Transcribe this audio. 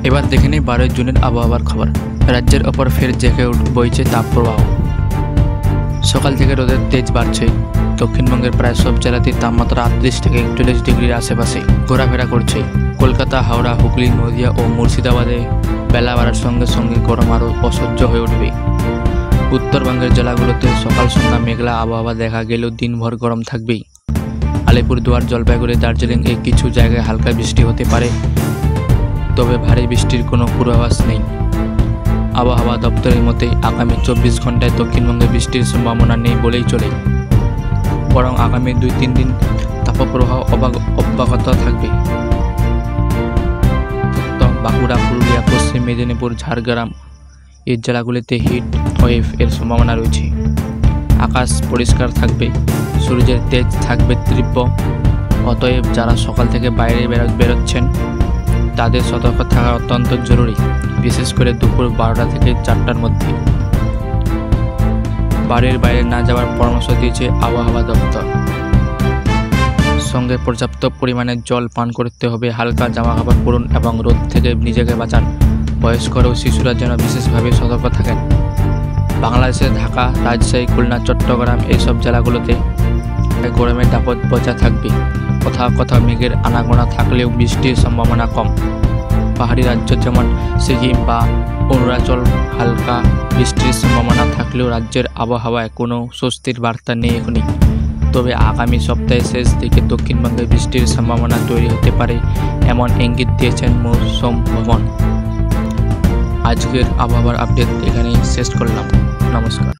এবার দেখে নিই 12 জুনের আবহাওয়ার খবর। রাজ্যের ওপর ফের জেগে বইছে তাপপ্রবাহ। সকাল থেকে রোদের তেজ বাড়ছে। দক্ষিণবঙ্গের প্রায় সব জেলাতেই তাপমাত্রা 38 থেকে 41 ডিগ্রির আশেপাশে ঘোরাফেরা করছে। কলকাতা, হাওড়া, হুগলি, নদিয়া ও মুর্শিদাবাদে বেলা বাড়ার সঙ্গে সঙ্গে গরম আরও অসহ্য হয়ে উঠবে। উত্তরবঙ্গের জেলাগুলোতে সকাল সন্ধ্যা মেঘলা আবহাওয়া দেখা গেলেও দিনভর গরম থাকবেই। আলিপুরদুয়ার, জলপাইগুড়ি, দার্জিলিং এই কিছু জায়গায় হালকা বৃষ্টি হতে পারে, তবে ভারী বৃষ্টির কোনো পূর্বাভাস নেই। আবহাওয়া দপ্তরের মতে আগামী 24 ঘন্টায় দক্ষিণবঙ্গে বৃষ্টির সম্ভাবনা নেই বলেই চলে, বরং আগামী 2-3 দিন তাপপ্রবাহ অব্যাহত থাকবে। বাঁকুড়া, পুরুলিয়া, পশ্চিম মেদিনীপুর, ঝাড়গ্রাম এই জেলাগুলিতে হিট ওয়েভ এর সম্ভাবনা রয়েছে। আকাশ পরিষ্কার থাকবে, সূর্যের তেজ থাকবে তীব্র। অতএব যারা সকাল থেকে বাইরে বেরোচ্ছেন তাদের সতর্ক থাকা অত্যন্ত জরুরি, বিশেষ করে দুপুর 12টা থেকে 4টার মধ্যে। বাড়ির বাইরে না যাওয়ার পরামর্শ দিয়েছে আবহাওয়া দপ্তর। সঙ্গে পর্যাপ্ত পরিমাণে জল পান করতে হবে। হালকা জামা কাপড় পরুন এবং রোদ থেকে নিজেকে বাঁচান। বয়স্করা ও শিশুরা যেন বিশেষভাবে সতর্ক থাকেন। বাংলাদেশের ঢাকা, রাজশাহী, খুলনা, চট্টগ্রাম এইসব জেলাগুলোতে গরমের দাপট বজায় থাকবে। কোথাও কোথাও মেঘের আনাগোনা থাকলেও বৃষ্টির সম্ভাবনা কম। পাহাড়ি রাজ্য যেমন সিকিম বা অরুণাচল হালকা বৃষ্টির সম্ভাবনা থাকলেও রাজ্যের আবহাওয়ায় কোনো স্বস্তির বার্তা নেই এখনই। তবে আগামী সপ্তাহের শেষ দিকে দক্ষিণবঙ্গে বৃষ্টির সম্ভাবনা তৈরি হতে পারে, এমন ইঙ্গিত দিয়েছেন মৌসুম ভবন। আজকের আবহাওয়ার আপডেট এখানেই শেষ করলাম। নমস্কার।